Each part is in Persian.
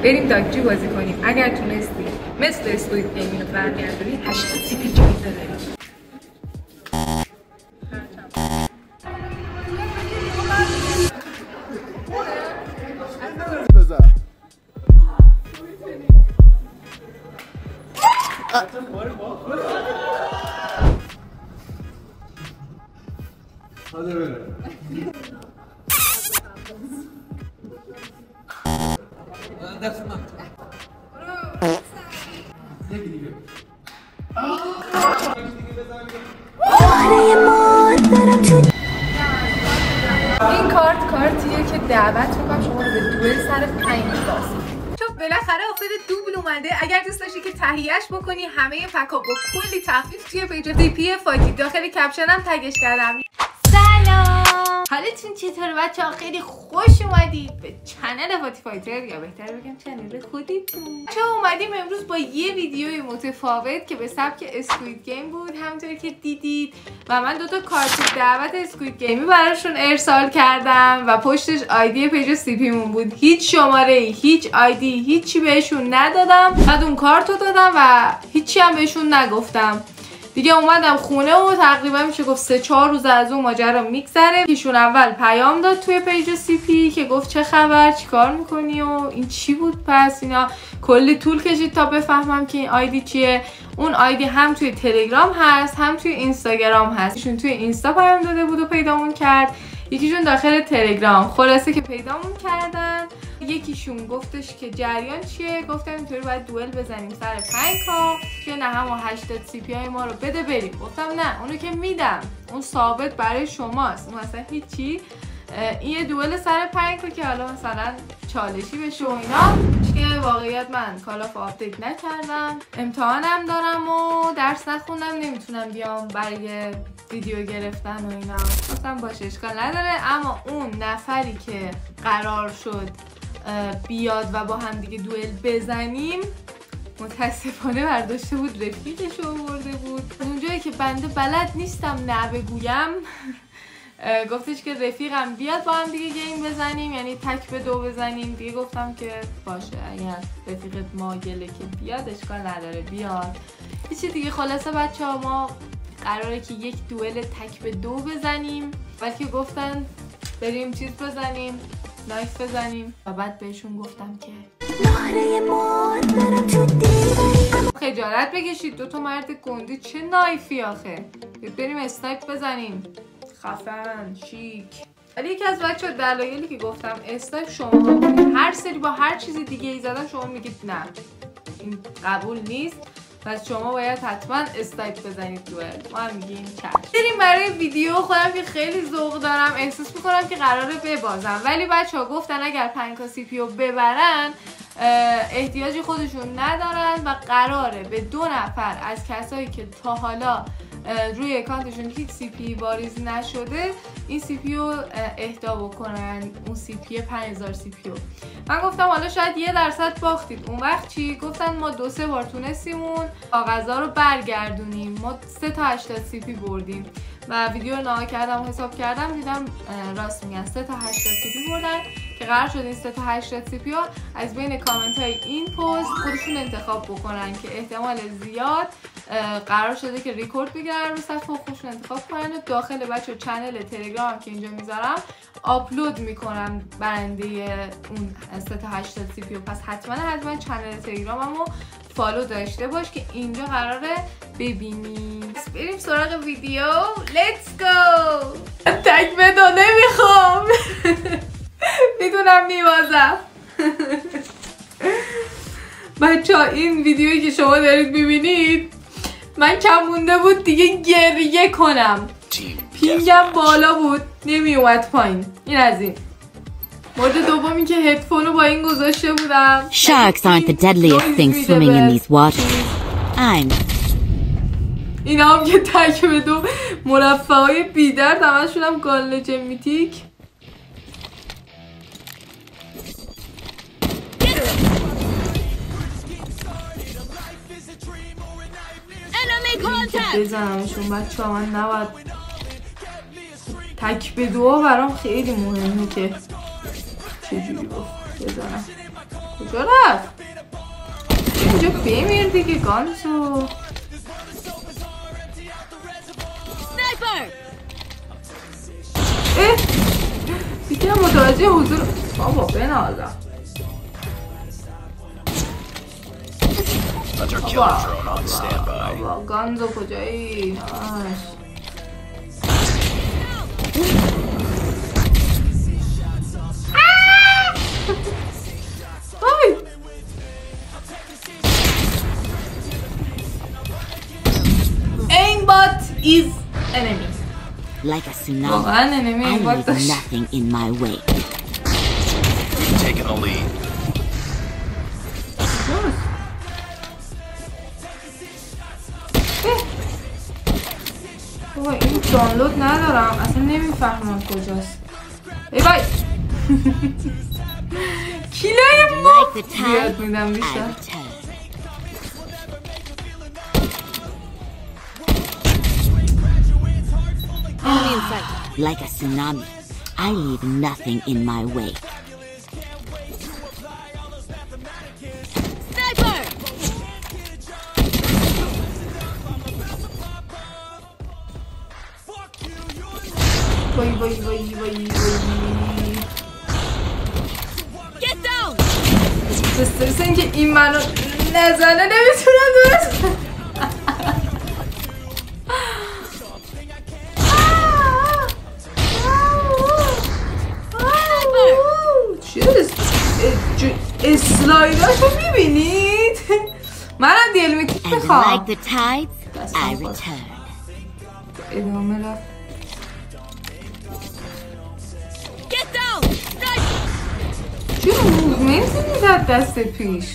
بریم داگجی بازی کنیم. اگر تونستی مثل اسکوید گیم اینو برگردونی 8 سی پی جایزه داریم. این کارتیه که دعوت میکنم شما رو به دوئل سر 5 باز. چون بالاخره آفر دوبل اومده. اگر دوست داشتی که تهیهش بکنی همه پکا با کلی تخفیف توی پیج CP فایتی داخل کپشنم تگش کردم. سلام، حالتون چطوره بچه‌ها؟ خیلی خوش اومدید به چنل فاتی فایتر، یا بهتر بگم چنل خودتون. چه اومدیم امروز با یه ویدیوی متفاوت که به سبک اسکوید گیم بود همونطوری که دیدید و من دوتا کارت دعوت اسکوید گیمی براشون ارسال کردم و پشتش آیدی پیج CP مون بود. هیچ شماره، هیچ آیدی، هیچی بهشون ندادم. بعد اون کارتو دادم و هیچی هم بهشون نگفتم. دیگه اومدم خونه و تقریبا میشه گفت 3-4 روز از اون ماجرا میگذره. ایشون اول پیام داد توی پیج CP که گفت چه خبر، چیکار میکنی و این چی بود پس اینا. کلی طول کشید تا بفهمم که این آیدی چیه. اون آیدی هم توی تلگرام هست هم توی اینستاگرام هست. ایشون توی اینستا پیام داده بود و پیدامون کرد، یکیشون داخل تلگرام. خلاصه که پیدامون کردن. یکیشون گفتش که جریان چیه، گفتم اینطوری باید دوئل بزنیم سر 5K که نه همون 80 CP های ما رو بده بریم. گفتم نه، اونو که میدم، اون ثابت برای شماست، اون اصلا هیچی. این یه دوئل سر 5K که حالا مثلا چالشی بشه و اینا. که واقعیت من کال آف آپدیت نکردم، امتحانم دارم و درس نخوندم، نمیتونم بیام برای ویدیو گرفتن و اینا. گفتم باشه اشکال نداره. اما اون نفری که قرار شد بیاد و با هم دیگه دوئل بزنیم متاسفانه برداشته بود رفیقش رو آورده بود. اونجایی که بنده بلد نیستم نه بگویم گفتش که رفیقم بیاد با هم دیگه گیم بزنیم، یعنی تک به 2 بزنیم. دیگه گفتم که باشه اگر رفیقت ماگله که بیاد اشکال نداره بیاد. هیچی دیگه. خلاصه بچه ها ما قراره که یک دوئل تک به 2 بزنیم، بلکه گفتن بریم چیز بزنیم، نایف بزنیم. و بعد بهشون گفتم که خجالت بکشید، 2 تا مرد گنده چه نایفی آخه، بریم اسنایپ بزنیم خفن شیک. ولی یکی از بچه‌ها دلایلی که گفتم اسنایپ شما هر سری با هر چیز دیگه ای زدن شما میگید نه این قبول نیست، پس شما باید حتما اسنایپ بزنید دوئل. ما هم میگیم چشم. بریم برای ویدیو. خودم که خیلی ذوق دارم، احساس میکنم که قراره ببازم، ولی بچه‌ها گفتن اگر 5K CP رو ببرن احتیاجی خودشون ندارن و قراره به 2 نفر از کسایی که تا حالا روی اکانتشون هیچ CP واریز نشده این CP رو اهدا بکنن، اون CP 5000 CP رو. من گفتم حالا شاید 1% باختید، اون وقت چی؟ گفتن ما 2-3 بار تونستیم اون کاغذها رو برگردونیم. ما 3 تا 80 CP بردیم و ویدیو رو نگاه کردم و حساب کردم دیدم راست میگن 3 تا 80 CP بردن که قرار شد این 3 تا 80 CP ها از بین کامنت های این پست خودشون انتخاب بکنن که احتمال زیاد قرار شده که ریکورد بگیرن رو صفحه و خودشون انتخاب کنن و داخل بچه چنل تلگرام که اینجا میذارم آپلود میکنم برنده اون 3 تا 80 CP و پس حتما چنل تلگراممو فالو داشته باش که اینجا قراره ببینی. بریم سراغ ویدیو. لیتس گو. تک به 2 نمیخوام میدونم میوازم. بچه ها این ویدیویی که شما دارید ببینید من کم مونده بود دیگه گریه کنم، پینگم بالا بود نمی اومد پایین. این از این. مورد دومی که هدفون رو با این گذاشته بودم. Sharks aren't the deadliest things swimming in these waters. اینا هم که تک به 2 مرفه های بیدرد همشون هم گالج میتیک. بزنمشون بچه ها. من نباید تک به 2 برام خیلی مهمه که چجوری بزنم. کجا رفت؟ اینجا بمیر دیگه گانزو. دیگه متوجه حضور بابا بنازم. بابا گانزو کجایی؟ Aimbot is enemy. Like a tsunami, I leave nothing in my wake. We've taken the lead. بابا این دانلود ندارم اصلا نمیفهمم کجاست. ای بای کیلای ما بیاد میدم بیشتر. Like a tsunami, I leave nothing in my wake. Sniper! وای Get down! بسترس اینکه این منو نزنه نمیتونم درست. اسلایداشو میبینید؟ منم دیل میکنم And like the tides, I return. ادامه رفت. Get down! چی موومنتی میداد دست پیش؟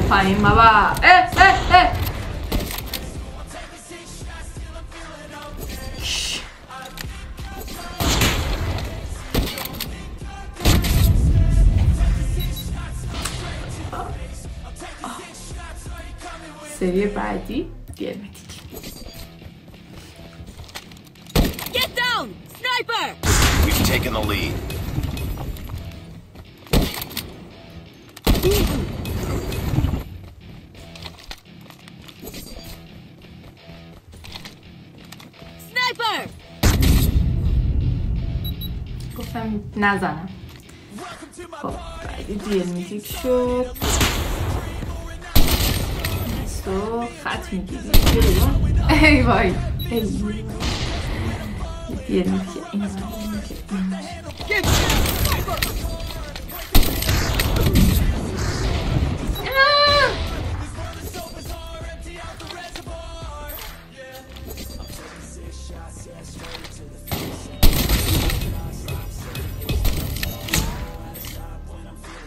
پایین بابا. سری بعدی دیرمتیک. Get down! Sniper! We've taken the lead. Sniper! گفتم نزنم. خب بعدی دیرمتیک شد. تو خط میگیری ای وای دیرمی که این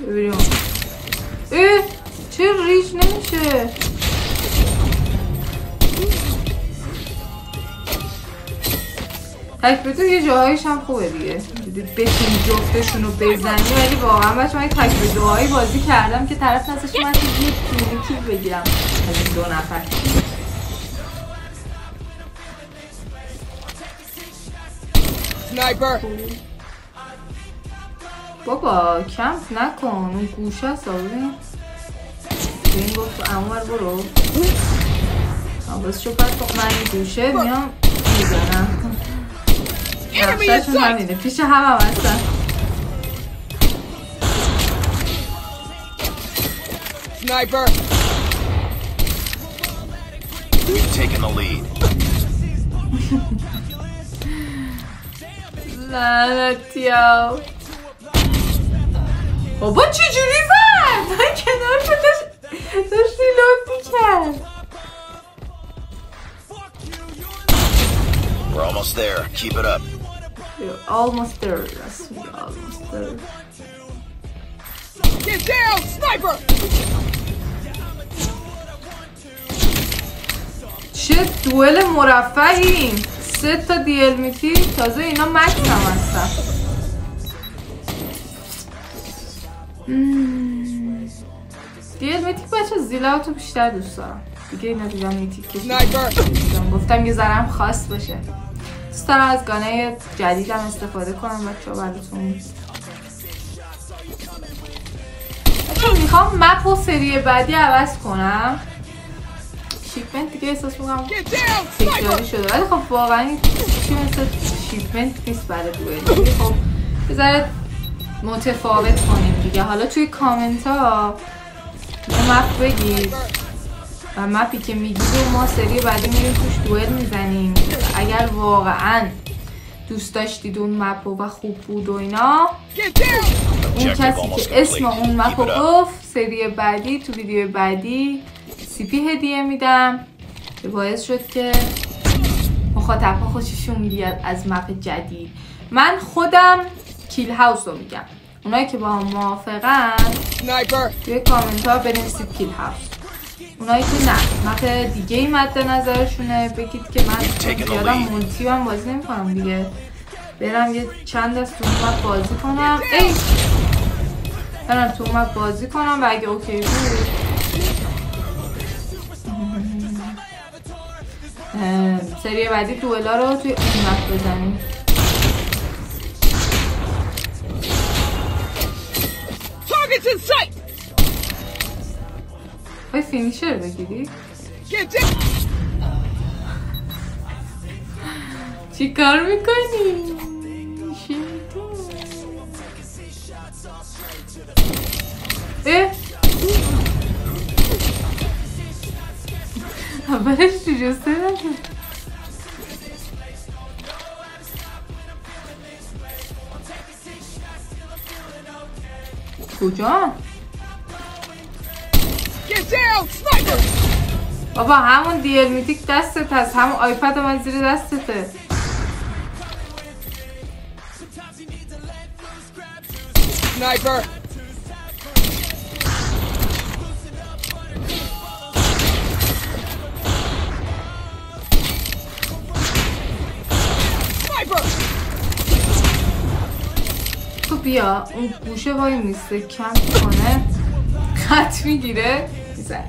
ببینیم چه ریش نمیشه. تکبیتو یه جاهایش هم خوبه دیگه بتونی جفتشونو بزنی ولی واقعا بچه من تکبیت دوهایی بازی کردم که طرف نزدش من یه کلیکی بگیرم از این دو نفر. Sniper! بابا کمپ نکن اون گوشه هست این گفت امور برو باز شو پس من این گوشه میام میزنم نقشهشون همینه پیش همه هستن. Sniper! We've taken the lead. لعنتیو بابا چجوری زد؟ من کنار تو داشت ریلود میکرد. We're almost there. Keep it up. You're almost there. That's me, almost there. Get down, sniper! چه دوئل مرفعیم 3 تا دیل میتی تازه اینا مکس هم هستن. دیل میتیک بچه زیلاوتو بیشتر دوست دارم دیگه. اینا دیگه میتیک کشید گفتم یه ذرم خاص باشه. دوست دارم از گانه جدیدم استفاده کنم بچه‌ها براتون. میخوام مپ و سری بعدی عوض کنم. شیپمنت دیگه احساس میکنم تکراری شده ولی خب واقعا چی مثل شیپمنت نیست برای دوئل. خب بذارید متفاوت کنیم دیگه. حالا توی کامنت ها یه مپ بگید و مپی که میگید و ما سری بعدی میریم توش دوئل میزنیم. اگر واقعا دوست داشتید اون مپ و خوب بود و اینا، اون کسی که اسم اون مپ رو گفت سری بعدی تو ویدیو بعدی CP هدیه میدم که باعث شد که مخاطب ها خوششون بیاد از مپ جدید. من خودم کیل هاوس رو میگم، اونایی که با هم موافقن توی کامنت ها بنویسید کیل هاوس. اونایی که نه مپ دیگه ای مد نظرشونه بگید که من زیادم مولتی هم بازی نمی کنم دیگه، برم یه چند دست تو مپ بازی کنم. برم تو مپ بازی کنم و اگه اوکی بود سری بعدی دوئلا رو توی این مپ بزنیم. های فینیشر بگیری؟ چی کار میکنی؟ اولش تو جسته نکن. کجا؟ بابا همون دیل میتیک دستت هست، همون آیپد من زیر دستته. Sniper! تو بیا اون گوشه وای میسته کم کنه خط میگیره میزن.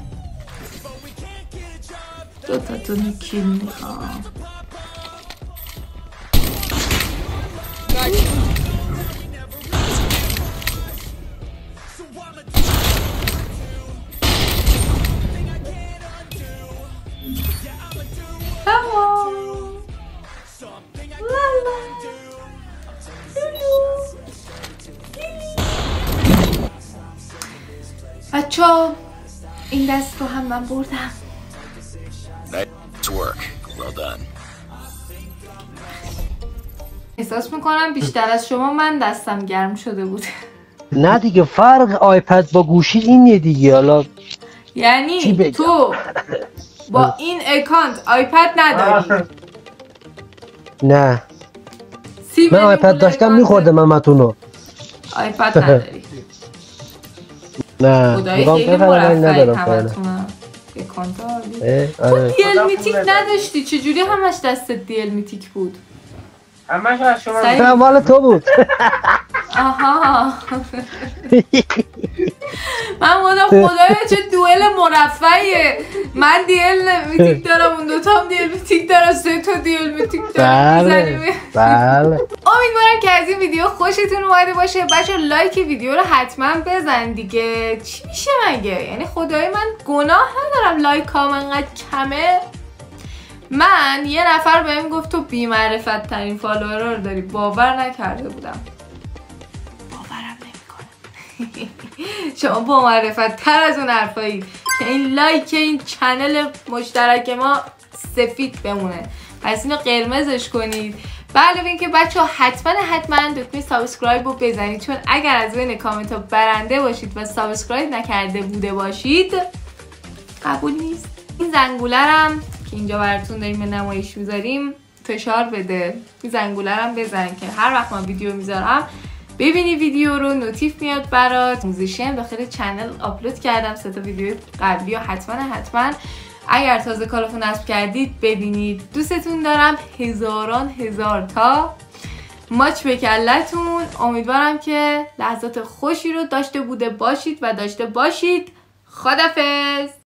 دوتا تو نیکیل میخوام. بچه‌ها این دست رو هم من بردم. Nice work. Well done. احساس میکنم بیشتر از شما من دستم گرم شده بود. نه دیگه فرق آیپد با گوشی اینه دیگه. حالا یعنی تو با این اکانت آیپد نداری؟ نه من آیپد داشتم میخوردم همتونو. آیپد نداری؟ نه خیلی مرفعی همتونم. اکانت تو دیل میتیک نداشتی چجوری همش دست دیل میتیک بود؟ همش از شما مال تو بود. آها من بودم خدایا چه دوئل مرفعیه. من دیل میتیک دارم اون دوتا هم دیل میتیک دارم، سه تا دیل میتیک دارم. بله امیدوارم که از این ویدیو خوشتون اومده باشه. بچه لایک ویدیو رو حتما بزن دیگه. چی میشه مگه؟ یعنی خدای من گناه ندارم لایک ها انقدر کمه. من یه نفر بهم گفت تو بی معرفت ترین فالوور رو داری، باور نکرده بودم. باورم نمیکنه. شما با معرفت تر از اون حرفایی که این لایک این چنل مشترک ما سفید بمونه، پس اینو قرمزش کنید. علاوه اینکه بچه‌ها حتما دکمه سابسکرایب رو بزنید، چون اگر از بین کامنت ها برنده باشید و سابسکرایب نکرده بوده باشید قبول نیست. این زنگولرم که اینجا براتون داریم به نمایش میذاریم فشار بده. این زنگولرم بزن که هر وقت من ویدیو میذارم ببینی ویدیو رو نوتیف میاد برات. موزیشن داخل چنل آپلود کردم 3 تا ویدیو قبلی و حتما اگر تازه کانالو نصب کردید ببینید. دوستتون دارم هزار تا ماچ به کلتون. امیدوارم که لحظات خوشی رو داشته باشید. خدافظ.